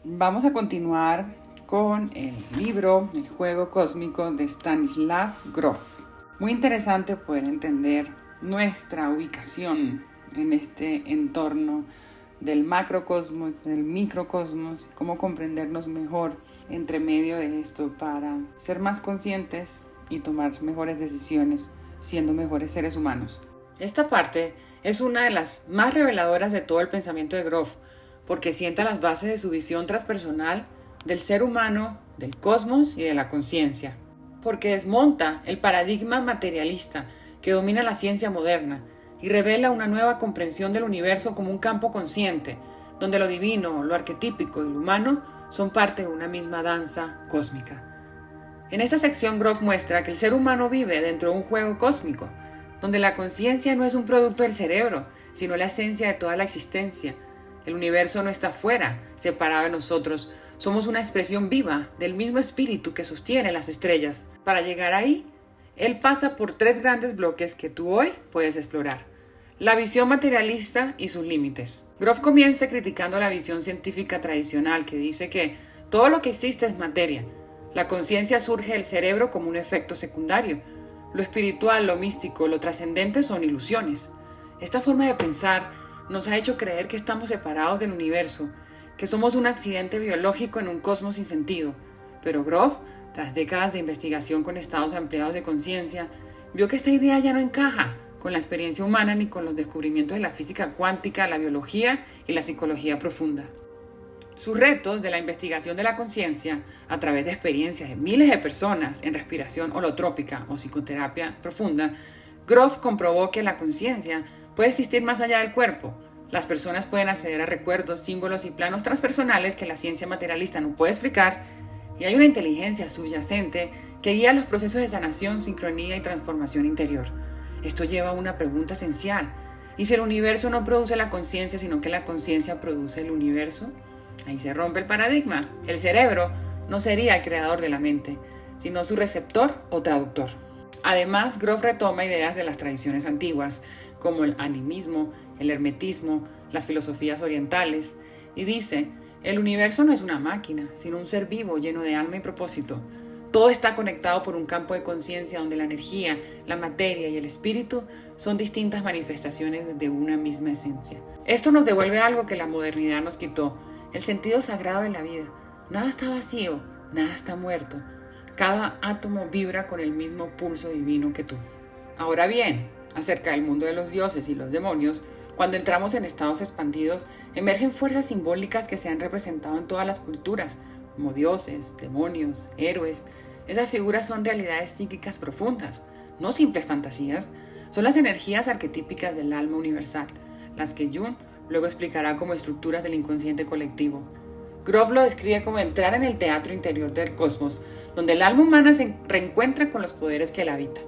Vamos a continuar con el libro El juego cósmico de Stanislav Grof. Muy interesante poder entender nuestra ubicación en este entorno del macrocosmos, del microcosmos, cómo comprendernos mejor entre medio de esto para ser más conscientes y tomar mejores decisiones, siendo mejores seres humanos. Esta parte es una de las más reveladoras de todo el pensamiento de Grof, porque sienta las bases de su visión transpersonal del ser humano, del cosmos y de la conciencia. Porque desmonta el paradigma materialista que domina la ciencia moderna y revela una nueva comprensión del universo como un campo consciente, donde lo divino, lo arquetípico y lo humano son parte de una misma danza cósmica. En esta sección Grof muestra que el ser humano vive dentro de un juego cósmico, donde la conciencia no es un producto del cerebro, sino la esencia de toda la existencia. El universo no está fuera, separado de nosotros. Somos una expresión viva del mismo espíritu que sostiene las estrellas. Para llegar ahí, él pasa por 3 grandes bloques que tú hoy puedes explorar. La visión materialista y sus límites. Grof comienza criticando la visión científica tradicional que dice que todo lo que existe es materia. La conciencia surge del cerebro como un efecto secundario. Lo espiritual, lo místico, lo trascendente son ilusiones. Esta forma de pensar nos ha hecho creer que estamos separados del universo, que somos un accidente biológico en un cosmos sin sentido. Pero Grof, tras décadas de investigación con estados ampliados de conciencia, vio que esta idea ya no encaja con la experiencia humana ni con los descubrimientos de la física cuántica, la biología y la psicología profunda. Sus retos de la investigación de la conciencia a través de experiencias de miles de personas en respiración holotrópica o psicoterapia profunda, Grof comprobó que la conciencia puede existir más allá del cuerpo. Las personas pueden acceder a recuerdos, símbolos y planos transpersonales que la ciencia materialista no puede explicar, y hay una inteligencia subyacente que guía los procesos de sanación, sincronía y transformación interior. Esto lleva a una pregunta esencial: ¿y si el universo no produce la conciencia, sino que la conciencia produce el universo? Ahí se rompe el paradigma. El cerebro no sería el creador de la mente, sino su receptor o traductor. Además, Grof retoma ideas de las tradiciones antiguas, como el animismo, el hermetismo, las filosofías orientales, y dice: el universo no es una máquina, sino un ser vivo lleno de alma y propósito. Todo está conectado por un campo de conciencia donde la energía, la materia y el espíritu son distintas manifestaciones de una misma esencia. Esto nos devuelve algo que la modernidad nos quitó: el sentido sagrado de la vida. Nada está vacío, nada está muerto. Cada átomo vibra con el mismo pulso divino que tú. Ahora bien, acerca del mundo de los dioses y los demonios, cuando entramos en estados expandidos, emergen fuerzas simbólicas que se han representado en todas las culturas, como dioses, demonios, héroes. Esas figuras son realidades psíquicas profundas, no simples fantasías. Son las energías arquetípicas del alma universal, las que Jung luego explicará como estructuras del inconsciente colectivo. Grof lo describe como entrar en el teatro interior del cosmos, donde el alma humana se reencuentra con los poderes que la habitan.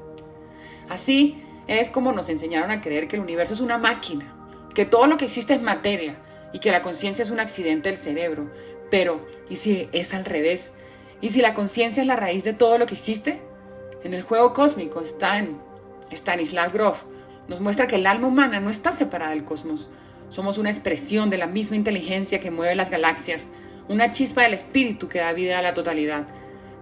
Así es como nos enseñaron a creer que el universo es una máquina, que todo lo que existe es materia y que la conciencia es un accidente del cerebro. Pero, ¿y si es al revés? ¿Y si la conciencia es la raíz de todo lo que existe? En el juego cósmico, Stanislav Grof nos muestra que el alma humana no está separada del cosmos. Somos una expresión de la misma inteligencia que mueve las galaxias, una chispa del espíritu que da vida a la totalidad.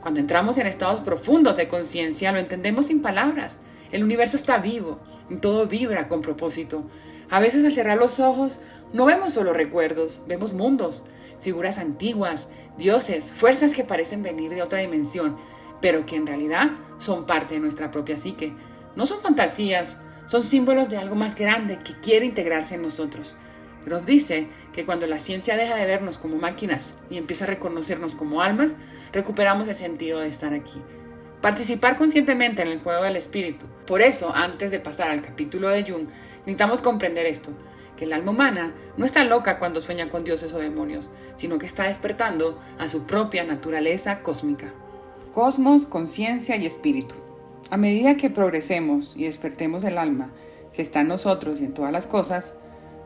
Cuando entramos en estados profundos de conciencia, lo entendemos sin palabras. El universo está vivo y todo vibra con propósito. A veces al cerrar los ojos no vemos solo recuerdos, vemos mundos, figuras antiguas, dioses, fuerzas que parecen venir de otra dimensión, pero que en realidad son parte de nuestra propia psique. No son fantasías, son símbolos de algo más grande que quiere integrarse en nosotros. Grof dice que cuando la ciencia deja de vernos como máquinas y empieza a reconocernos como almas, recuperamos el sentido de estar aquí. Participar conscientemente en el juego del espíritu. Por eso, antes de pasar al capítulo de Jung, necesitamos comprender esto: que el alma humana no está loca cuando sueña con dioses o demonios, sino que está despertando a su propia naturaleza cósmica. Cosmos, conciencia y espíritu. A medida que progresemos y despertemos el alma que está en nosotros y en todas las cosas,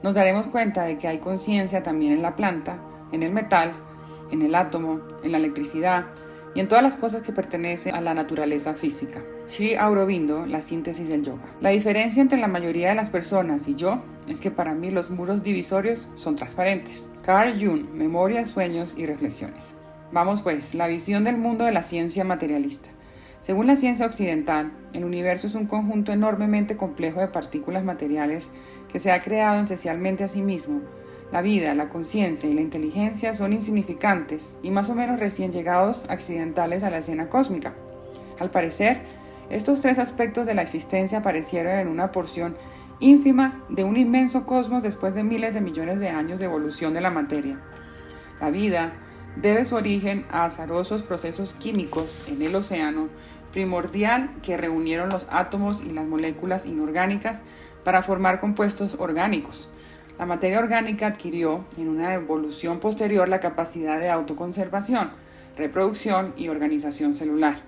nos daremos cuenta de que hay conciencia también en la planta, en el metal, en el átomo, en la electricidad, y en todas las cosas que pertenecen a la naturaleza física. Sri Aurobindo, la síntesis del yoga. La diferencia entre la mayoría de las personas y yo es que para mí los muros divisorios son transparentes. Carl Jung, Memoria, Sueños y Reflexiones. Vamos pues, la visión del mundo de la ciencia materialista. Según la ciencia occidental, el universo es un conjunto enormemente complejo de partículas materiales que se ha creado esencialmente a sí mismo. La vida, la conciencia y la inteligencia son insignificantes y más o menos recién llegados accidentales a la escena cósmica. Al parecer, estos tres aspectos de la existencia aparecieron en una porción ínfima de un inmenso cosmos después de miles de millones de años de evolución de la materia. La vida debe su origen a azarosos procesos químicos en el océano primordial que reunieron los átomos y las moléculas inorgánicas para formar compuestos orgánicos. La materia orgánica adquirió, en una evolución posterior, la capacidad de autoconservación, reproducción y organización celular.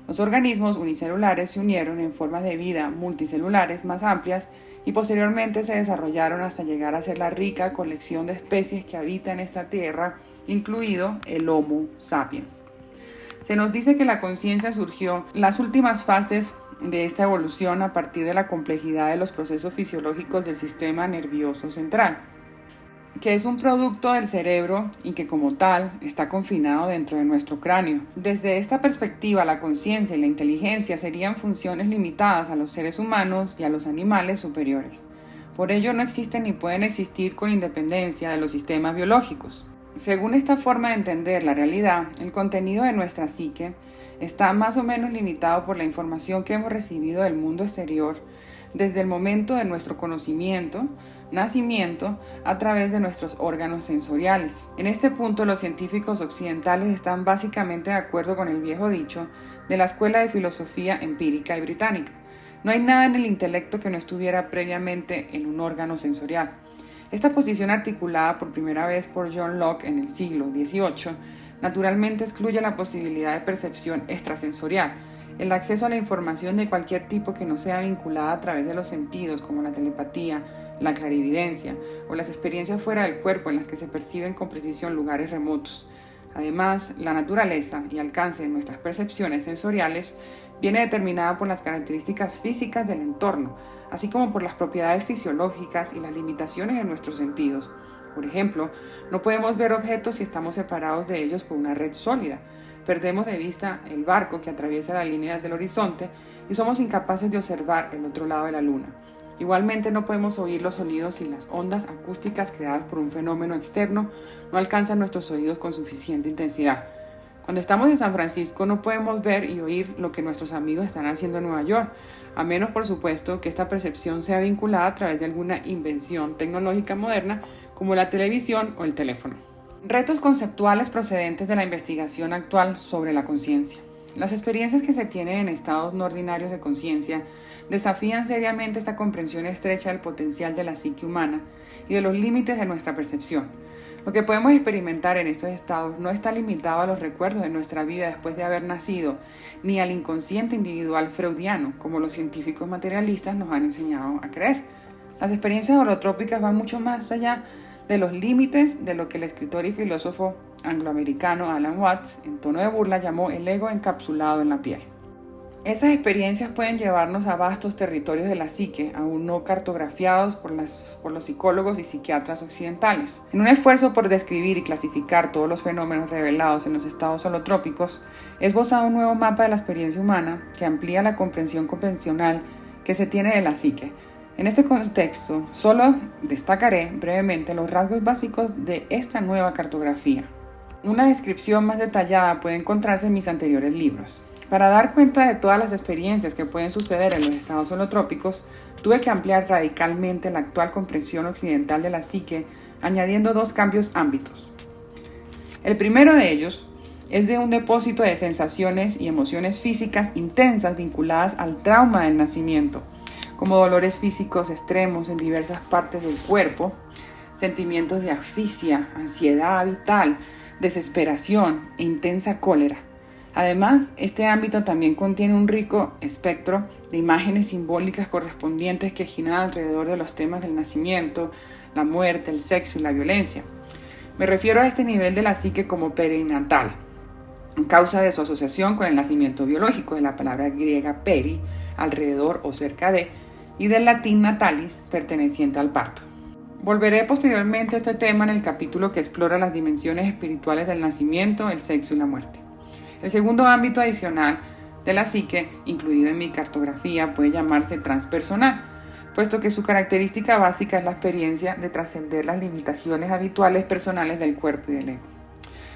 Los organismos unicelulares se unieron en formas de vida multicelulares más amplias y posteriormente se desarrollaron hasta llegar a ser la rica colección de especies que habitan esta tierra, incluido el Homo sapiens. Se nos dice que la conciencia surgió en las últimas fases de esta evolución a partir de la complejidad de los procesos fisiológicos del sistema nervioso central, que es un producto del cerebro y que como tal está confinado dentro de nuestro cráneo. Desde esta perspectiva, la conciencia y la inteligencia serían funciones limitadas a los seres humanos y a los animales superiores. Por ello no existen ni pueden existir con independencia de los sistemas biológicos. Según esta forma de entender la realidad, el contenido de nuestra psique está más o menos limitado por la información que hemos recibido del mundo exterior desde el momento de nuestro conocimiento, nacimiento, a través de nuestros órganos sensoriales. En este punto, los científicos occidentales están básicamente de acuerdo con el viejo dicho de la Escuela de Filosofía Empírica y Británica. No hay nada en el intelecto que no estuviera previamente en un órgano sensorial. Esta posición, articulada por primera vez por John Locke en el siglo XVIII, naturalmente excluye la posibilidad de percepción extrasensorial, el acceso a la información de cualquier tipo que no sea vinculada a través de los sentidos, como la telepatía, la clarividencia o las experiencias fuera del cuerpo en las que se perciben con precisión lugares remotos. Además, la naturaleza y alcance de nuestras percepciones sensoriales viene determinada por las características físicas del entorno, así como por las propiedades fisiológicas y las limitaciones de nuestros sentidos. Por ejemplo, no podemos ver objetos si estamos separados de ellos por una red sólida. Perdemos de vista el barco que atraviesa la línea del horizonte y somos incapaces de observar el otro lado de la luna. Igualmente no podemos oír los sonidos si las ondas acústicas creadas por un fenómeno externo no alcanzan nuestros oídos con suficiente intensidad. Cuando estamos en San Francisco no podemos ver y oír lo que nuestros amigos están haciendo en Nueva York, a menos por supuesto que esta percepción sea vinculada a través de alguna invención tecnológica moderna como la televisión o el teléfono. Retos conceptuales procedentes de la investigación actual sobre la conciencia. Las experiencias que se tienen en estados no ordinarios de conciencia desafían seriamente esta comprensión estrecha del potencial de la psique humana y de los límites de nuestra percepción. Lo que podemos experimentar en estos estados no está limitado a los recuerdos de nuestra vida después de haber nacido, ni al inconsciente individual freudiano, como los científicos materialistas nos han enseñado a creer. Las experiencias holotrópicas van mucho más allá de los límites de lo que el escritor y filósofo angloamericano Alan Watts, en tono de burla, llamó el ego encapsulado en la piel. Esas experiencias pueden llevarnos a vastos territorios de la psique, aún no cartografiados por los psicólogos y psiquiatras occidentales. En un esfuerzo por describir y clasificar todos los fenómenos revelados en los estados holotrópicos, he esbozado un nuevo mapa de la experiencia humana que amplía la comprensión convencional que se tiene de la psique. En este contexto, solo destacaré brevemente los rasgos básicos de esta nueva cartografía. Una descripción más detallada puede encontrarse en mis anteriores libros. Para dar cuenta de todas las experiencias que pueden suceder en los estados holotrópicos, tuve que ampliar radicalmente la actual comprensión occidental de la psique, añadiendo dos cambios ámbitos. El primero de ellos es de un depósito de sensaciones y emociones físicas intensas vinculadas al trauma del nacimiento, como dolores físicos extremos en diversas partes del cuerpo, sentimientos de asfixia, ansiedad vital, desesperación e intensa cólera. Además, este ámbito también contiene un rico espectro de imágenes simbólicas correspondientes que giran alrededor de los temas del nacimiento, la muerte, el sexo y la violencia. Me refiero a este nivel de la psique como perinatal. a causa de su asociación con el nacimiento biológico, de la palabra griega peri, alrededor o cerca de, y del latín natalis, perteneciente al parto. Volveré posteriormente a este tema en el capítulo que explora las dimensiones espirituales del nacimiento, el sexo y la muerte. El segundo ámbito adicional de la psique, incluido en mi cartografía, puede llamarse transpersonal, puesto que su característica básica es la experiencia de trascender las limitaciones habituales personales del cuerpo y del ego.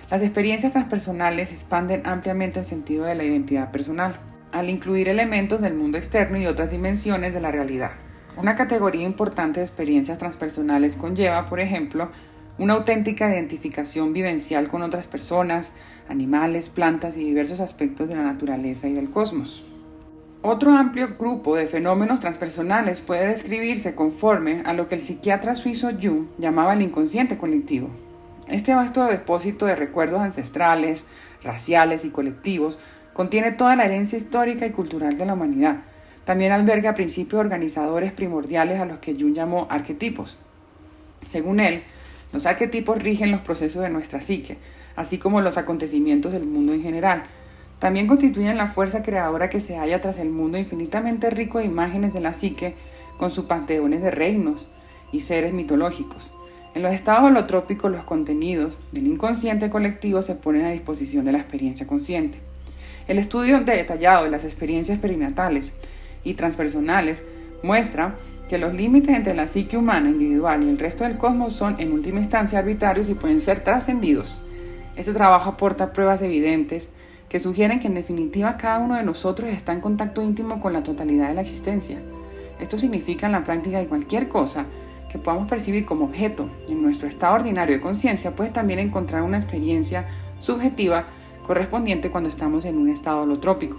Las experiencias transpersonales expanden ampliamente el sentido de la identidad personal, al incluir elementos del mundo externo y otras dimensiones de la realidad. Una categoría importante de experiencias transpersonales conlleva, por ejemplo, una auténtica identificación vivencial con otras personas, animales, plantas y diversos aspectos de la naturaleza y del cosmos. Otro amplio grupo de fenómenos transpersonales puede describirse conforme a lo que el psiquiatra suizo Jung llamaba el inconsciente colectivo. Este vasto depósito de recuerdos ancestrales, raciales y colectivos contiene toda la herencia histórica y cultural de la humanidad. También alberga principios organizadores primordiales a los que Jung llamó arquetipos. Según él, los arquetipos rigen los procesos de nuestra psique, así como los acontecimientos del mundo en general. También constituyen la fuerza creadora que se halla tras el mundo infinitamente rico de imágenes de la psique, con sus panteones de reinos y seres mitológicos. En los estados holotrópicos, los contenidos del inconsciente colectivo se ponen a disposición de la experiencia consciente. El estudio detallado de las experiencias perinatales y transpersonales muestra que los límites entre la psique humana individual y el resto del cosmos son en última instancia arbitrarios y pueden ser trascendidos. Este trabajo aporta pruebas evidentes que sugieren que en definitiva cada uno de nosotros está en contacto íntimo con la totalidad de la existencia. Esto significa en la práctica que cualquier cosa que podamos percibir como objeto en nuestro estado ordinario de conciencia puede también encontrar una experiencia subjetiva correspondiente cuando estamos en un estado holotrópico.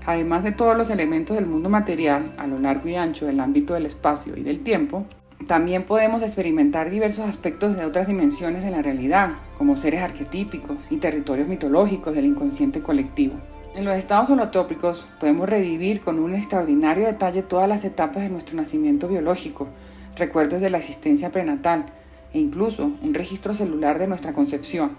Además de todos los elementos del mundo material a lo largo y ancho del ámbito del espacio y del tiempo, también podemos experimentar diversos aspectos de otras dimensiones de la realidad, como seres arquetípicos y territorios mitológicos del inconsciente colectivo. En los estados holotrópicos podemos revivir con un extraordinario detalle todas las etapas de nuestro nacimiento biológico, recuerdos de la existencia prenatal e incluso un registro celular de nuestra concepción.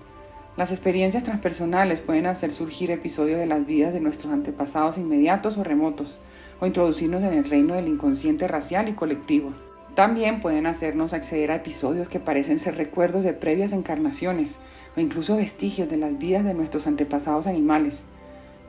Las experiencias transpersonales pueden hacer surgir episodios de las vidas de nuestros antepasados inmediatos o remotos, o introducirnos en el reino del inconsciente racial y colectivo. También pueden hacernos acceder a episodios que parecen ser recuerdos de previas encarnaciones, o incluso vestigios de las vidas de nuestros antepasados animales.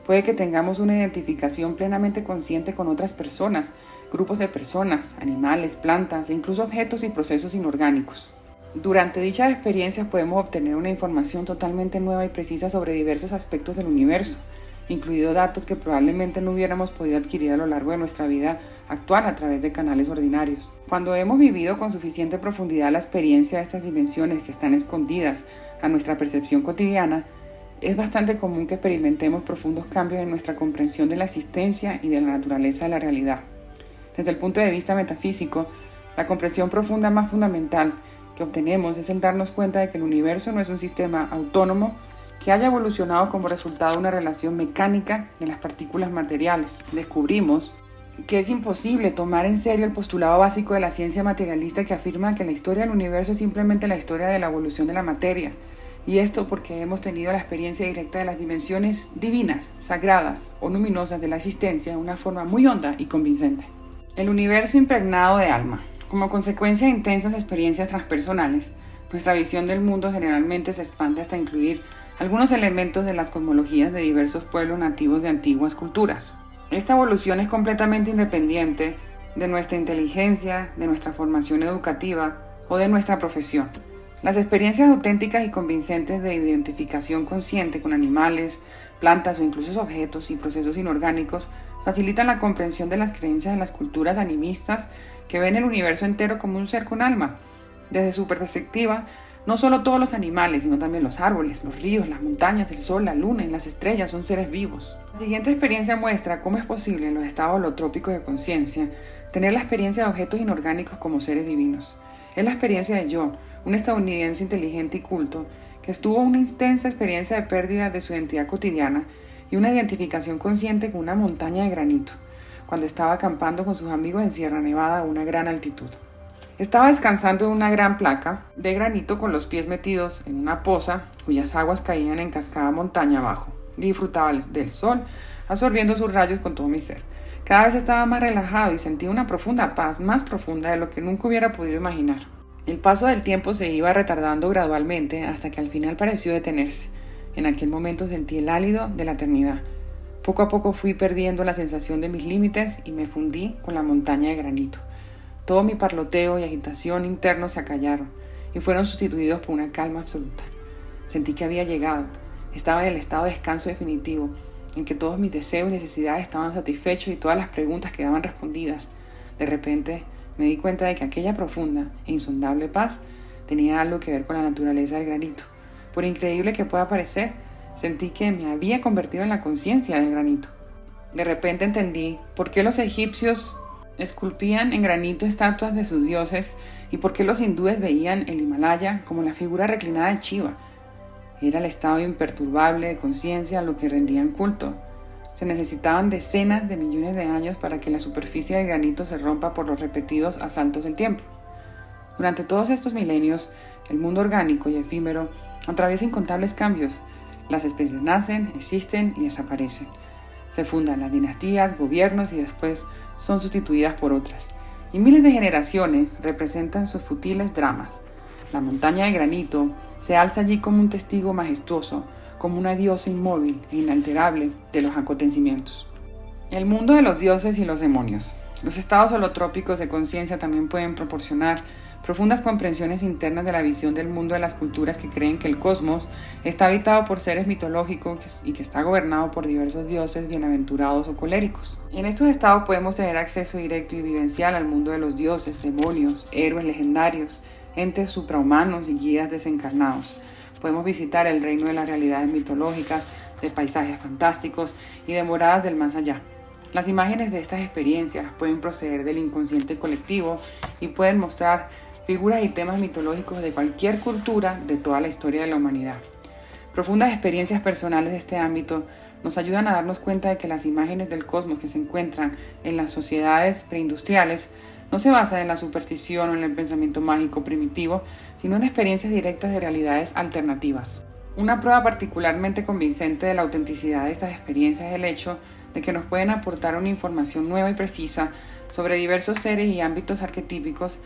Puede que tengamos una identificación plenamente consciente con otras personas, grupos de personas, animales, plantas e incluso objetos y procesos inorgánicos. Durante dichas experiencias podemos obtener una información totalmente nueva y precisa sobre diversos aspectos del universo, incluidos datos que probablemente no hubiéramos podido adquirir a lo largo de nuestra vida actual a través de canales ordinarios. Cuando hemos vivido con suficiente profundidad la experiencia de estas dimensiones que están escondidas a nuestra percepción cotidiana, es bastante común que experimentemos profundos cambios en nuestra comprensión de la existencia y de la naturaleza de la realidad. Desde el punto de vista metafísico, la comprensión profunda más fundamental que obtenemos es el darnos cuenta de que el universo no es un sistema autónomo que haya evolucionado como resultado de una relación mecánica de las partículas materiales. Descubrimos que es imposible tomar en serio el postulado básico de la ciencia materialista que afirma que la historia del universo es simplemente la historia de la evolución de la materia, y esto porque hemos tenido la experiencia directa de las dimensiones divinas, sagradas o luminosas de la existencia de una forma muy honda y convincente. El universo impregnado de alma. Como consecuencia de intensas experiencias transpersonales, nuestra visión del mundo generalmente se expande hasta incluir algunos elementos de las cosmologías de diversos pueblos nativos de antiguas culturas. Esta evolución es completamente independiente de nuestra inteligencia, de nuestra formación educativa o de nuestra profesión. Las experiencias auténticas y convincentes de identificación consciente con animales, plantas o incluso objetos y procesos inorgánicos facilitan la comprensión de las creencias de las culturas animistas que ven el universo entero como un ser con alma. Desde su perspectiva, no solo todos los animales, sino también los árboles, los ríos, las montañas, el sol, la luna y las estrellas son seres vivos. La siguiente experiencia muestra cómo es posible en los estados holotrópicos de conciencia tener la experiencia de objetos inorgánicos como seres divinos. Es la experiencia de John, un estadounidense inteligente y culto, que tuvo una intensa experiencia de pérdida de su identidad cotidiana y una identificación consciente con una montaña de granito, cuando estaba acampando con sus amigos en Sierra Nevada a una gran altitud. Estaba descansando en una gran placa de granito con los pies metidos en una poza cuyas aguas caían en cascada montaña abajo. Disfrutaba del sol, absorbiendo sus rayos con todo mi ser. Cada vez estaba más relajado y sentía una profunda paz, más profunda de lo que nunca hubiera podido imaginar. El paso del tiempo se iba retardando gradualmente hasta que al final pareció detenerse. En aquel momento sentí el hálito de la eternidad. Poco a poco fui perdiendo la sensación de mis límites y me fundí con la montaña de granito. Todo mi parloteo y agitación internos se acallaron y fueron sustituidos por una calma absoluta. Sentí que había llegado. Estaba en el estado de descanso definitivo, en que todos mis deseos y necesidades estaban satisfechos y todas las preguntas quedaban respondidas. De repente me di cuenta de que aquella profunda e insondable paz tenía algo que ver con la naturaleza del granito. Por increíble que pueda parecer, sentí que me había convertido en la conciencia del granito. De repente entendí por qué los egipcios esculpían en granito estatuas de sus dioses y por qué los hindúes veían el Himalaya como la figura reclinada de Shiva. Era el estado imperturbable de conciencia a lo que rendían culto. Se necesitaban decenas de millones de años para que la superficie del granito se rompa por los repetidos asaltos del tiempo. Durante todos estos milenios, el mundo orgánico y efímero atraviesa incontables cambios. Las especies nacen, existen y desaparecen. Se fundan las dinastías, gobiernos y después son sustituidas por otras. Y miles de generaciones representan sus futiles dramas. La montaña de granito se alza allí como un testigo majestuoso, como una diosa inmóvil e inalterable de los acontecimientos. El mundo de los dioses y los demonios. Los estados holotrópicos de conciencia también pueden proporcionar profundas comprensiones internas de la visión del mundo de las culturas que creen que el cosmos está habitado por seres mitológicos y que está gobernado por diversos dioses bienaventurados o coléricos. En estos estados podemos tener acceso directo y vivencial al mundo de los dioses, demonios, héroes legendarios, entes suprahumanos y guías desencarnados. Podemos visitar el reino de las realidades mitológicas, de paisajes fantásticos y de moradas del más allá. Las imágenes de estas experiencias pueden proceder del inconsciente colectivo y pueden mostrar figuras y temas mitológicos de cualquier cultura de toda la historia de la humanidad. Profundas experiencias personales de este ámbito nos ayudan a darnos cuenta de que las imágenes del cosmos que se encuentran en las sociedades preindustriales no se basan en la superstición o en el pensamiento mágico primitivo, sino en experiencias directas de realidades alternativas. Una prueba particularmente convincente de la autenticidad de estas experiencias es el hecho de que nos pueden aportar una información nueva y precisa sobre diversos seres y ámbitos arquetípicos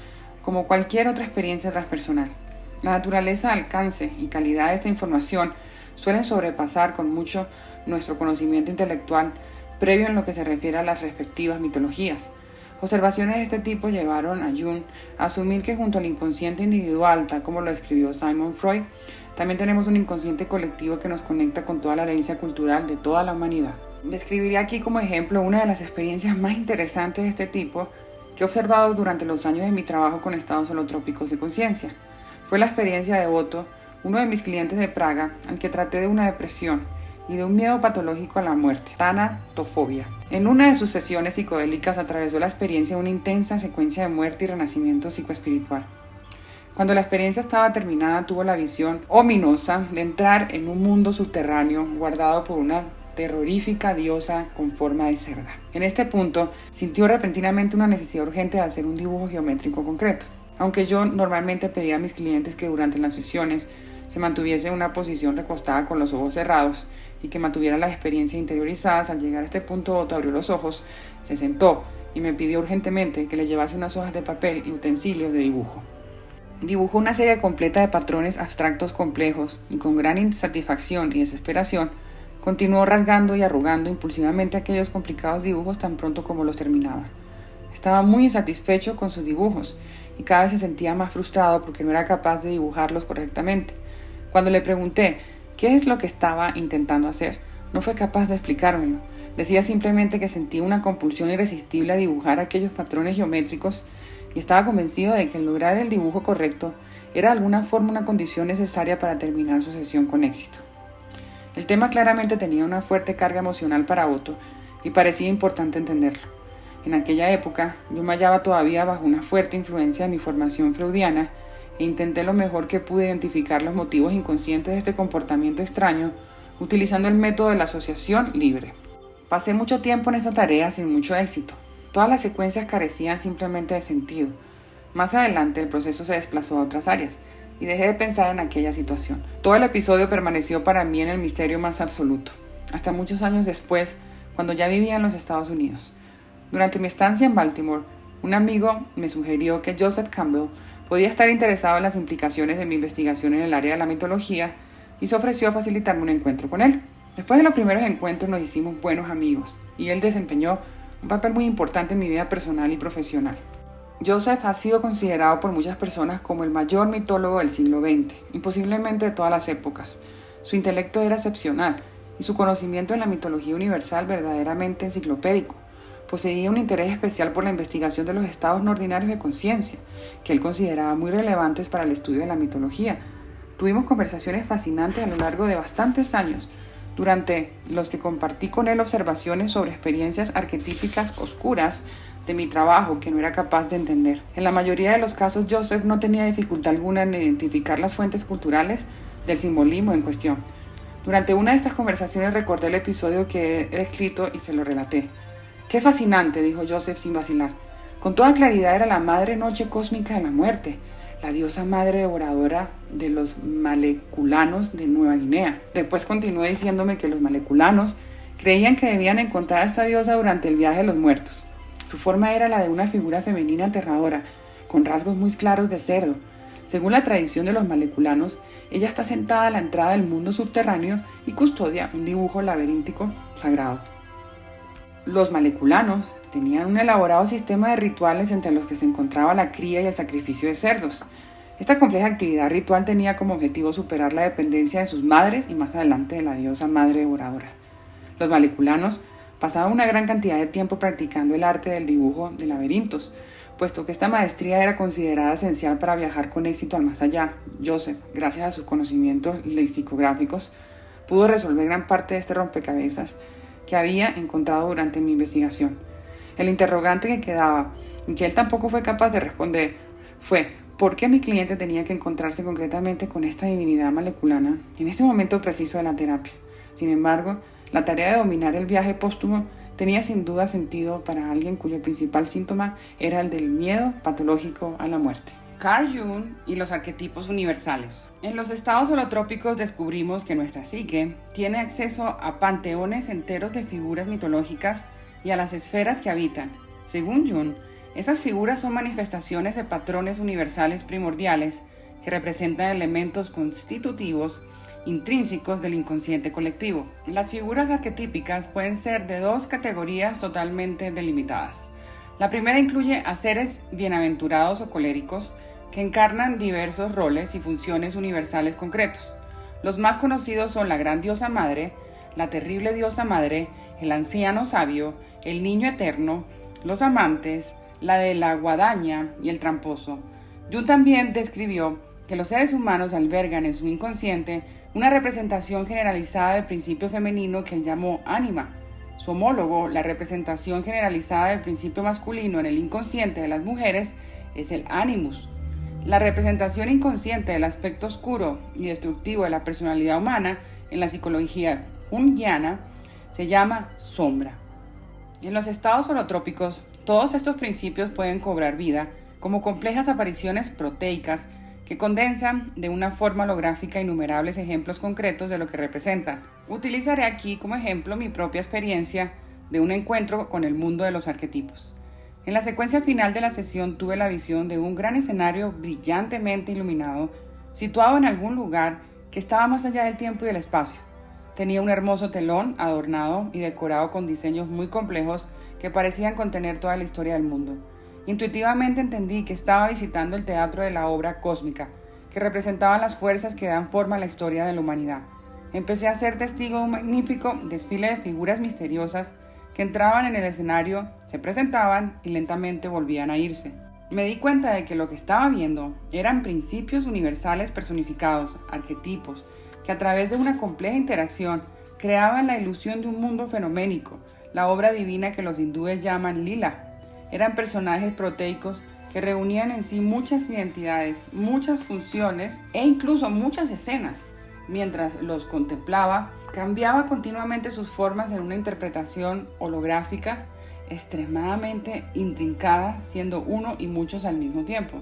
como cualquier otra experiencia transpersonal. La naturaleza, alcance y calidad de esta información suelen sobrepasar con mucho nuestro conocimiento intelectual previo en lo que se refiere a las respectivas mitologías. Observaciones de este tipo llevaron a Jung a asumir que junto al inconsciente individual, tal como lo describió Sigmund Freud, también tenemos un inconsciente colectivo que nos conecta con toda la herencia cultural de toda la humanidad. Describiré aquí como ejemplo una de las experiencias más interesantes de este tipo que he observado durante los años de mi trabajo con estados holotrópicos de conciencia. Fue la experiencia de Otto, uno de mis clientes de Praga, al que traté de una depresión y de un miedo patológico a la muerte, tanatofobia. En una de sus sesiones psicodélicas atravesó la experiencia de una intensa secuencia de muerte y renacimiento psicoespiritual. Cuando la experiencia estaba terminada, tuvo la visión ominosa de entrar en un mundo subterráneo guardado por una terrorífica diosa con forma de cerda. En este punto, sintió repentinamente una necesidad urgente de hacer un dibujo geométrico concreto. Aunque yo normalmente pedía a mis clientes que durante las sesiones se mantuviese en una posición recostada con los ojos cerrados y que mantuviera las experiencias interiorizadas, al llegar a este punto Otto abrió los ojos, se sentó y me pidió urgentemente que le llevase unas hojas de papel y utensilios de dibujo. Dibujó una serie completa de patrones abstractos complejos y con gran insatisfacción y desesperación continuó rasgando y arrugando impulsivamente aquellos complicados dibujos tan pronto como los terminaba. Estaba muy insatisfecho con sus dibujos y cada vez se sentía más frustrado porque no era capaz de dibujarlos correctamente. Cuando le pregunté qué es lo que estaba intentando hacer, no fue capaz de explicármelo. Decía simplemente que sentía una compulsión irresistible a dibujar aquellos patrones geométricos y estaba convencido de que lograr el dibujo correcto era de alguna forma una condición necesaria para terminar su sesión con éxito. El tema claramente tenía una fuerte carga emocional para Otto y parecía importante entenderlo. En aquella época yo me hallaba todavía bajo una fuerte influencia de mi formación freudiana e intenté lo mejor que pude identificar los motivos inconscientes de este comportamiento extraño utilizando el método de la asociación libre. Pasé mucho tiempo en esta tarea sin mucho éxito. Todas las secuencias carecían simplemente de sentido. Más adelante el proceso se desplazó a otras áreas y dejé de pensar en aquella situación. Todo el episodio permaneció para mí en el misterio más absoluto, hasta muchos años después, cuando ya vivía en los Estados Unidos. Durante mi estancia en Baltimore, un amigo me sugirió que Joseph Campbell podía estar interesado en las implicaciones de mi investigación en el área de la mitología y se ofreció a facilitarme un encuentro con él. Después de los primeros encuentros nos hicimos buenos amigos y él desempeñó un papel muy importante en mi vida personal y profesional. Joseph ha sido considerado por muchas personas como el mayor mitólogo del siglo XX y posiblemente de todas las épocas. Su intelecto era excepcional y su conocimiento en la mitología universal verdaderamente enciclopédico. Poseía un interés especial por la investigación de los estados no ordinarios de conciencia, que él consideraba muy relevantes para el estudio de la mitología. Tuvimos conversaciones fascinantes a lo largo de bastantes años, durante los que compartí con él observaciones sobre experiencias arquetípicas oscuras de mi trabajo que no era capaz de entender. En la mayoría de los casos, Joseph no tenía dificultad alguna en identificar las fuentes culturales del simbolismo en cuestión. Durante una de estas conversaciones recordé el episodio que he escrito y se lo relaté. «Qué fascinante», dijo Joseph sin vacilar. Con toda claridad era la madre noche cósmica de la muerte, la diosa madre devoradora de los maleculanos de Nueva Guinea. Después continuó diciéndome que los maleculanos creían que debían encontrar a esta diosa durante el viaje de los muertos. Su forma era la de una figura femenina aterradora, con rasgos muy claros de cerdo. Según la tradición de los maleculanos, ella está sentada a la entrada del mundo subterráneo y custodia un dibujo laberíntico sagrado. Los maleculanos tenían un elaborado sistema de rituales entre los que se encontraba la cría y el sacrificio de cerdos. Esta compleja actividad ritual tenía como objetivo superar la dependencia de sus madres y más adelante de la diosa madre devoradora. Los maleculanos pasaban una gran cantidad de tiempo practicando el arte del dibujo de laberintos, puesto que esta maestría era considerada esencial para viajar con éxito al más allá. Joseph, gracias a sus conocimientos lexicográficos, pudo resolver gran parte de este rompecabezas que había encontrado durante mi investigación. El interrogante que quedaba, y que él tampoco fue capaz de responder, fue ¿por qué mi cliente tenía que encontrarse concretamente con esta divinidad moleculana en este momento preciso de la terapia? Sin embargo, la tarea de dominar el viaje póstumo tenía sin duda sentido para alguien cuyo principal síntoma era el del miedo patológico a la muerte. Carl Jung y los arquetipos universales. En los estados holotrópicos descubrimos que nuestra psique tiene acceso a panteones enteros de figuras mitológicas y a las esferas que habitan. Según Jung, esas figuras son manifestaciones de patrones universales primordiales que representan elementos constitutivos intrínsecos del inconsciente colectivo. Las figuras arquetípicas pueden ser de dos categorías totalmente delimitadas. La primera incluye a seres bienaventurados o coléricos que encarnan diversos roles y funciones universales concretos. Los más conocidos son la gran diosa madre, la terrible diosa madre, el anciano sabio, el niño eterno, los amantes, la de la guadaña y el tramposo. Jung también describió que los seres humanos albergan en su inconsciente una representación generalizada del principio femenino que él llamó ánima. Su homólogo, la representación generalizada del principio masculino en el inconsciente de las mujeres, es el animus. La representación inconsciente del aspecto oscuro y destructivo de la personalidad humana en la psicología junguiana se llama sombra. En los estados holotrópicos, todos estos principios pueden cobrar vida como complejas apariciones proteicas que condensan de una forma holográfica innumerables ejemplos concretos de lo que representan. Utilizaré aquí como ejemplo mi propia experiencia de un encuentro con el mundo de los arquetipos. En la secuencia final de la sesión tuve la visión de un gran escenario brillantemente iluminado, situado en algún lugar que estaba más allá del tiempo y del espacio. Tenía un hermoso telón adornado y decorado con diseños muy complejos que parecían contener toda la historia del mundo. Intuitivamente entendí que estaba visitando el teatro de la obra cósmica, que representaban las fuerzas que dan forma a la historia de la humanidad. Empecé a ser testigo de un magnífico desfile de figuras misteriosas que entraban en el escenario, se presentaban y lentamente volvían a irse. Me di cuenta de que lo que estaba viendo eran principios universales personificados, arquetipos, que a través de una compleja interacción creaban la ilusión de un mundo fenoménico, la obra divina que los hindúes llaman lila. Eran personajes proteicos que reunían en sí muchas identidades, muchas funciones e incluso muchas escenas. Mientras los contemplaba, cambiaba continuamente sus formas en una interpretación holográfica extremadamente intrincada, siendo uno y muchos al mismo tiempo.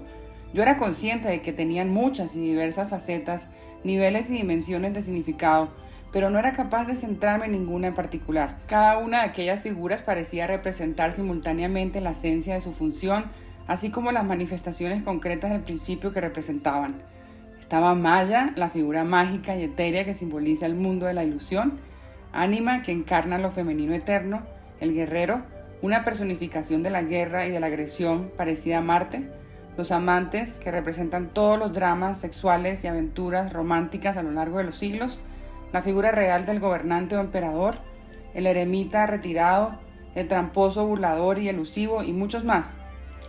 Yo era consciente de que tenían muchas y diversas facetas, niveles y dimensiones de significado, pero no era capaz de centrarme en ninguna en particular. Cada una de aquellas figuras parecía representar simultáneamente la esencia de su función, así como las manifestaciones concretas del principio que representaban. Estaba Maya, la figura mágica y etérea que simboliza el mundo de la ilusión; Ánima, que encarna lo femenino eterno; el guerrero, una personificación de la guerra y de la agresión parecida a Marte; los amantes, que representan todos los dramas sexuales y aventuras románticas a lo largo de los siglos; la figura real del gobernante o emperador; el eremita retirado, el tramposo, burlador y elusivo, y muchos más.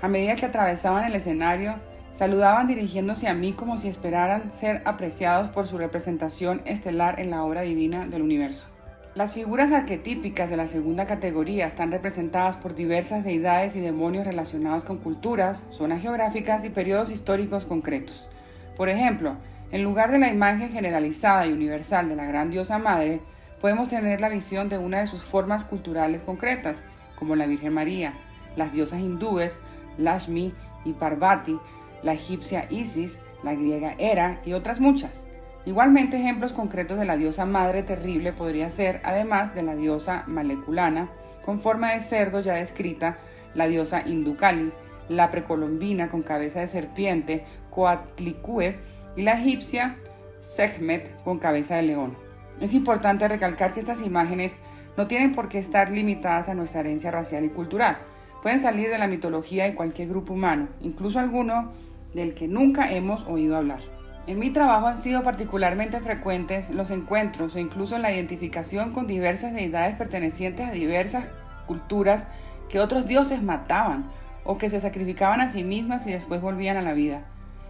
A medida que atravesaban el escenario, saludaban dirigiéndose a mí como si esperaran ser apreciados por su representación estelar en la obra divina del universo. Las figuras arquetípicas de la segunda categoría están representadas por diversas deidades y demonios relacionados con culturas, zonas geográficas y periodos históricos concretos. Por ejemplo, en lugar de la imagen generalizada y universal de la gran diosa madre, podemos tener la visión de una de sus formas culturales concretas, como la Virgen María, las diosas hindúes, Lakshmi y Parvati, la egipcia Isis, la griega Hera y otras muchas. Igualmente, ejemplos concretos de la diosa madre terrible podría ser, además de la diosa Maleculana, con forma de cerdo ya descrita, la diosa hindú Kali, la precolombina con cabeza de serpiente, Coatlicue, y la egipcia Sekhmet con cabeza de león. Es importante recalcar que estas imágenes no tienen por qué estar limitadas a nuestra herencia racial y cultural. Pueden salir de la mitología de cualquier grupo humano, incluso alguno del que nunca hemos oído hablar. En mi trabajo han sido particularmente frecuentes los encuentros o incluso la identificación con diversas deidades pertenecientes a diversas culturas que otros dioses mataban o que se sacrificaban a sí mismas y después volvían a la vida.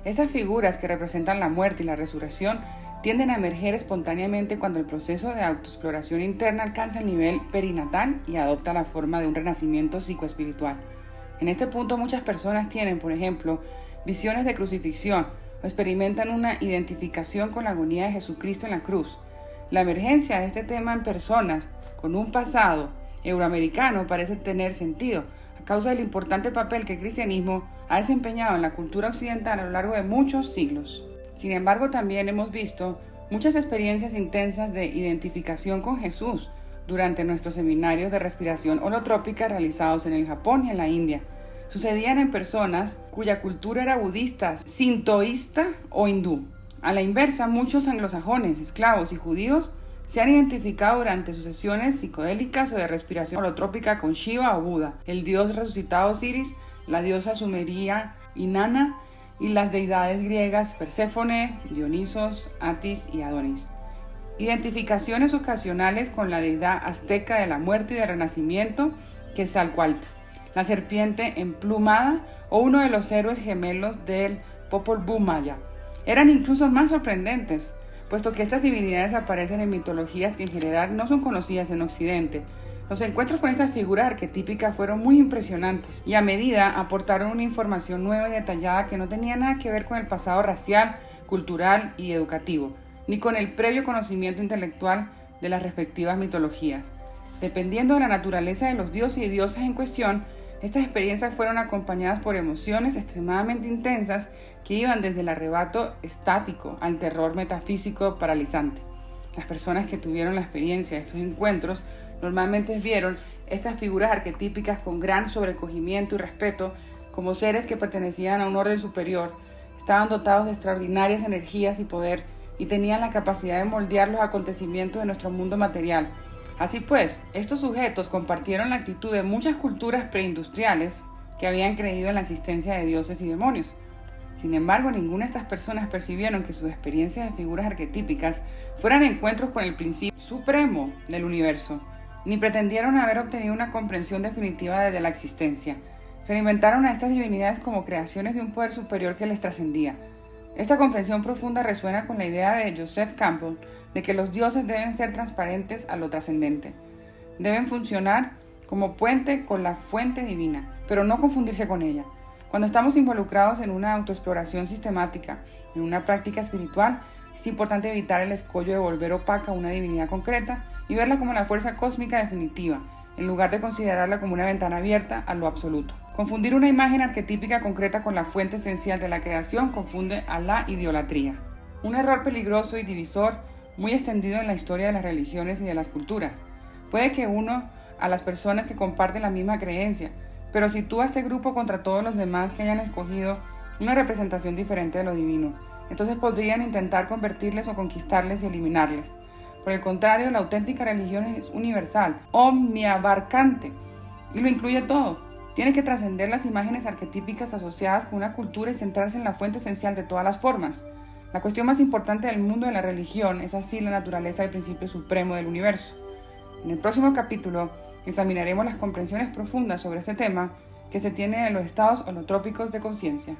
Esas figuras que representan la muerte y la resurrección tienden a emerger espontáneamente cuando el proceso de autoexploración interna alcanza el nivel perinatal y adopta la forma de un renacimiento psicoespiritual. En este punto muchas personas tienen, por ejemplo, visiones de crucifixión o experimentan una identificación con la agonía de Jesucristo en la cruz. La emergencia de este tema en personas con un pasado euroamericano parece tener sentido a causa del importante papel que el cristianismo ha desempeñado en la cultura occidental a lo largo de muchos siglos. Sin embargo, también hemos visto muchas experiencias intensas de identificación con Jesús durante nuestros seminarios de respiración holotrópica realizados en el Japón y en la India. Sucedían en personas cuya cultura era budista, sintoísta o hindú. A la inversa, muchos anglosajones, esclavos y judíos se han identificado durante sus sesiones psicodélicas o de respiración holotrópica con Shiva o Buda, el dios resucitado Osiris, la diosa sumeria Inanna y las deidades griegas Perséfone, Dionisos, Atis y Adonis. Identificaciones ocasionales con la deidad azteca de la muerte y del renacimiento, Quetzalcóatl, la serpiente emplumada o uno de los héroes gemelos del Popol Vuh maya. Eran incluso más sorprendentes, puesto que estas divinidades aparecen en mitologías que en general no son conocidas en Occidente. Los encuentros con estas figuras arquetípicas fueron muy impresionantes y a medida aportaron una información nueva y detallada que no tenía nada que ver con el pasado racial, cultural y educativo, ni con el previo conocimiento intelectual de las respectivas mitologías. Dependiendo de la naturaleza de los dioses y diosas en cuestión, estas experiencias fueron acompañadas por emociones extremadamente intensas que iban desde el arrebato estático al terror metafísico paralizante. Las personas que tuvieron la experiencia de estos encuentros normalmente vieron estas figuras arquetípicas con gran sobrecogimiento y respeto como seres que pertenecían a un orden superior, estaban dotados de extraordinarias energías y poder y tenían la capacidad de moldear los acontecimientos de nuestro mundo material. Así pues, estos sujetos compartieron la actitud de muchas culturas preindustriales que habían creído en la existencia de dioses y demonios. Sin embargo, ninguna de estas personas percibieron que sus experiencias de figuras arquetípicas fueran encuentros con el principio supremo del universo, ni pretendieron haber obtenido una comprensión definitiva de la existencia. Experimentaron a estas divinidades como creaciones de un poder superior que les trascendía. Esta comprensión profunda resuena con la idea de Joseph Campbell de que los dioses deben ser transparentes a lo trascendente. Deben funcionar como puente con la fuente divina, pero no confundirse con ella. Cuando estamos involucrados en una autoexploración sistemática, en una práctica espiritual, es importante evitar el escollo de volver opaca a una divinidad concreta y verla como la fuerza cósmica definitiva, en lugar de considerarla como una ventana abierta a lo absoluto. Confundir una imagen arquetípica concreta con la fuente esencial de la creación confunde a la idolatría. Un error peligroso y divisor muy extendido en la historia de las religiones y de las culturas. Puede que uno a las personas que comparten la misma creencia, pero sitúa a este grupo contra todos los demás que hayan escogido una representación diferente de lo divino. Entonces podrían intentar convertirles o conquistarles y eliminarles. Por el contrario, la auténtica religión es universal, omniabarcante, y lo incluye todo. Tiene que trascender las imágenes arquetípicas asociadas con una cultura y centrarse en la fuente esencial de todas las formas. La cuestión más importante del mundo de la religión es así la naturaleza del principio supremo del universo. En el próximo capítulo examinaremos las comprensiones profundas sobre este tema que se tiene en los estados holotrópicos de conciencia.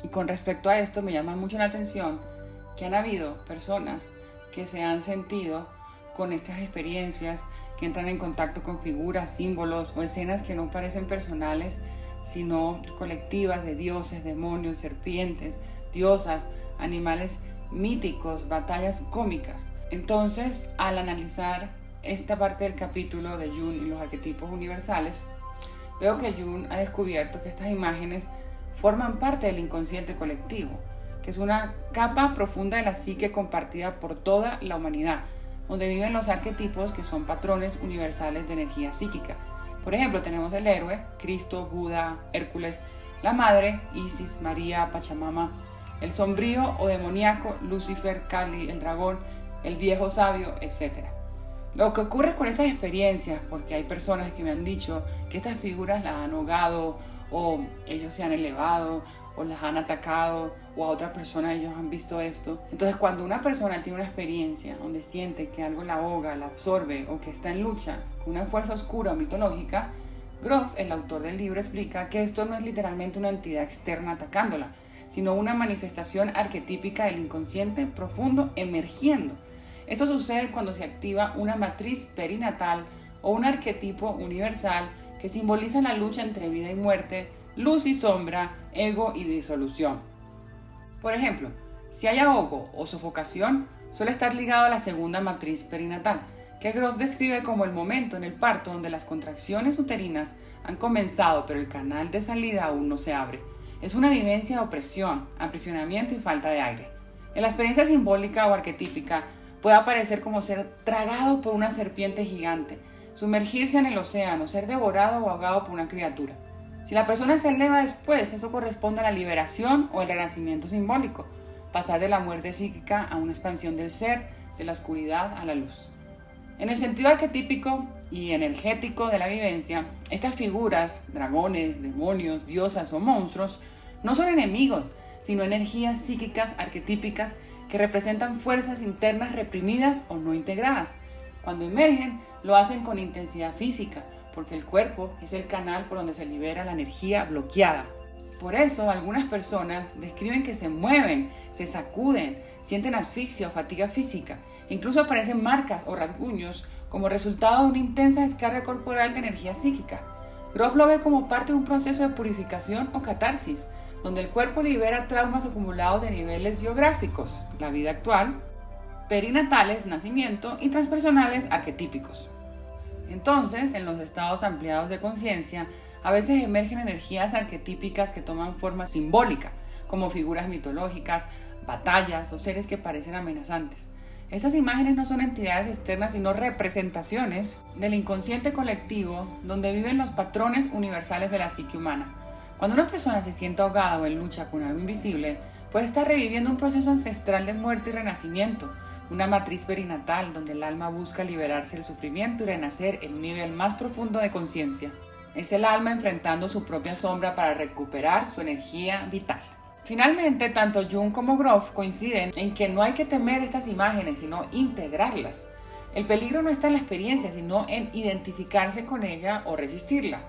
Y con respecto a esto me llama mucho la atención que han habido personas que se han sentido con estas experiencias, que entran en contacto con figuras, símbolos o escenas que no parecen personales, sino colectivas de dioses, demonios, serpientes, diosas, animales míticos, batallas cómicas. Entonces, al analizar esta parte del capítulo de Jung y los arquetipos universales, veo que Jung ha descubierto que estas imágenes forman parte del inconsciente colectivo, que es una capa profunda de la psique compartida por toda la humanidad, donde viven los arquetipos que son patrones universales de energía psíquica. Por ejemplo, tenemos el héroe, Cristo, Buda, Hércules, la madre, Isis, María, Pachamama, el sombrío o demoníaco, Lucifer, Kali, el dragón, el viejo sabio, etc. Lo que ocurre con estas experiencias, porque hay personas que me han dicho que estas figuras las han ahogado, o ellos se han elevado, o las han atacado, o a otras personas ellos han visto esto. Entonces, cuando una persona tiene una experiencia donde siente que algo la ahoga, la absorbe, o que está en lucha con una fuerza oscura o mitológica, Grof, el autor del libro, explica que esto no es literalmente una entidad externa atacándola, sino una manifestación arquetípica del inconsciente profundo emergiendo. Esto sucede cuando se activa una matriz perinatal o un arquetipo universal que simboliza la lucha entre vida y muerte, luz y sombra, ego y disolución. Por ejemplo, si hay ahogo o sofocación, suele estar ligado a la segunda matriz perinatal, que Grof describe como el momento en el parto donde las contracciones uterinas han comenzado pero el canal de salida aún no se abre. Es una vivencia de opresión, aprisionamiento y falta de aire. En la experiencia simbólica o arquetípica puede aparecer como ser tragado por una serpiente gigante, sumergirse en el océano, ser devorado o ahogado por una criatura. Si la persona se eleva después, eso corresponde a la liberación o el renacimiento simbólico, pasar de la muerte psíquica a una expansión del ser, de la oscuridad a la luz. En el sentido arquetípico y energético de la vivencia, estas figuras, dragones, demonios, diosas o monstruos, no son enemigos, sino energías psíquicas arquetípicas que representan fuerzas internas reprimidas o no integradas. Cuando emergen, lo hacen con intensidad física, porque el cuerpo es el canal por donde se libera la energía bloqueada. Por eso, algunas personas describen que se mueven, se sacuden, sienten asfixia o fatiga física. Incluso aparecen marcas o rasguños como resultado de una intensa descarga corporal de energía psíquica. Grof lo ve como parte de un proceso de purificación o catarsis, donde el cuerpo libera traumas acumulados de niveles biográficos, la vida actual, perinatales, nacimiento, y transpersonales arquetípicos. Entonces, en los estados ampliados de conciencia, a veces emergen energías arquetípicas que toman forma simbólica, como figuras mitológicas, batallas o seres que parecen amenazantes. Estas imágenes no son entidades externas, sino representaciones del inconsciente colectivo donde viven los patrones universales de la psique humana. Cuando una persona se siente ahogada o en lucha con algo invisible, puede estar reviviendo un proceso ancestral de muerte y renacimiento, una matriz perinatal donde el alma busca liberarse del sufrimiento y renacer en un nivel más profundo de conciencia. Es el alma enfrentando su propia sombra para recuperar su energía vital. Finalmente, tanto Jung como Grof coinciden en que no hay que temer estas imágenes, sino integrarlas. El peligro no está en la experiencia, sino en identificarse con ella o resistirla.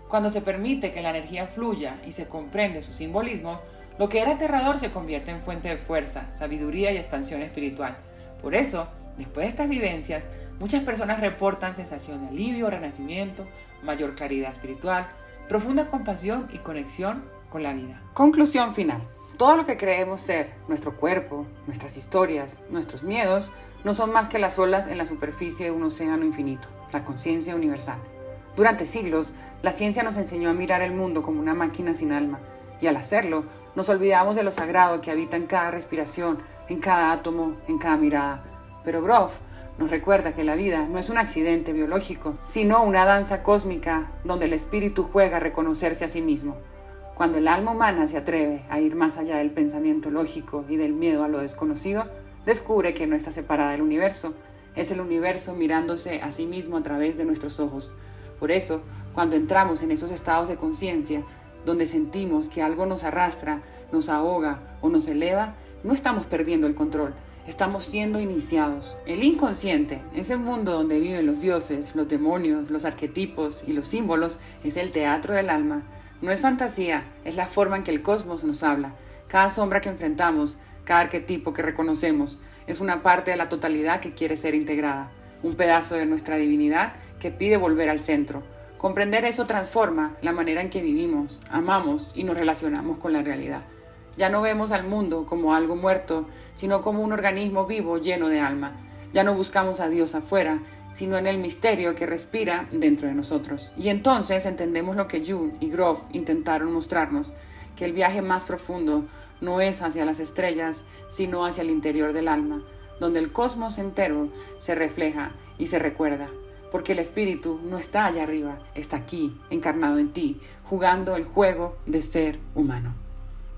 Cuando se permite que la energía fluya y se comprende su simbolismo, lo que era aterrador se convierte en fuente de fuerza, sabiduría y expansión espiritual. Por eso, después de estas vivencias, muchas personas reportan sensación de alivio, renacimiento, mayor claridad espiritual, profunda compasión y conexión con la vida. Conclusión final. Todo lo que creemos ser, nuestro cuerpo, nuestras historias, nuestros miedos, no son más que las olas en la superficie de un océano infinito, la conciencia universal. Durante siglos, la ciencia nos enseñó a mirar el mundo como una máquina sin alma, y al hacerlo, nos olvidamos de lo sagrado que habita en cada respiración, en cada átomo, en cada mirada. Pero Grof nos recuerda que la vida no es un accidente biológico, sino una danza cósmica donde el espíritu juega a reconocerse a sí mismo. Cuando el alma humana se atreve a ir más allá del pensamiento lógico y del miedo a lo desconocido, descubre que no está separada del universo. Es el universo mirándose a sí mismo a través de nuestros ojos. Por eso, cuando entramos en esos estados de conciencia, donde sentimos que algo nos arrastra, nos ahoga o nos eleva, no estamos perdiendo el control, estamos siendo iniciados. El inconsciente, ese mundo donde viven los dioses, los demonios, los arquetipos y los símbolos, es el teatro del alma. No es fantasía, es la forma en que el cosmos nos habla. Cada sombra que enfrentamos, cada arquetipo que reconocemos, es una parte de la totalidad que quiere ser integrada, un pedazo de nuestra divinidad que pide volver al centro. Comprender eso transforma la manera en que vivimos, amamos y nos relacionamos con la realidad. Ya no vemos al mundo como algo muerto, sino como un organismo vivo lleno de alma. Ya no buscamos a Dios afuera, sino en el misterio que respira dentro de nosotros. Y entonces entendemos lo que Jung y Grof intentaron mostrarnos, que el viaje más profundo no es hacia las estrellas, sino hacia el interior del alma, donde el cosmos entero se refleja y se recuerda. Porque el espíritu no está allá arriba, está aquí, encarnado en ti, jugando el juego de ser humano.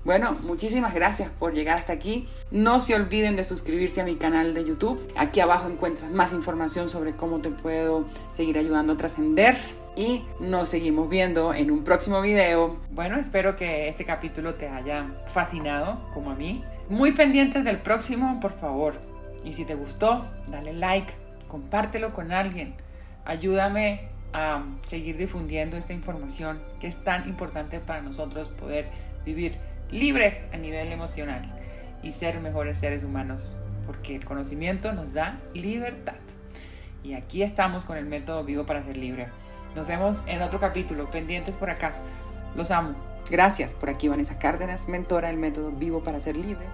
Bueno, muchísimas gracias por llegar hasta aquí. No se olviden de suscribirse a mi canal de YouTube. Aquí abajo encuentras más información sobre cómo te puedo seguir ayudando a trascender. Y nos seguimos viendo en un próximo video. Bueno, espero que este capítulo te haya fascinado, como a mí. Muy pendientes del próximo, por favor. Y si te gustó, dale like, compártelo con alguien. Ayúdame a seguir difundiendo esta información que es tan importante para nosotros poder vivir libres a nivel emocional y ser mejores seres humanos, porque el conocimiento nos da libertad. Y aquí estamos con el método Vivo para Ser Libre. Nos vemos en otro capítulo, pendientes por acá. Los amo. Gracias. Por aquí Vanessa Cárdenas, mentora del método Vivo para Ser Libre.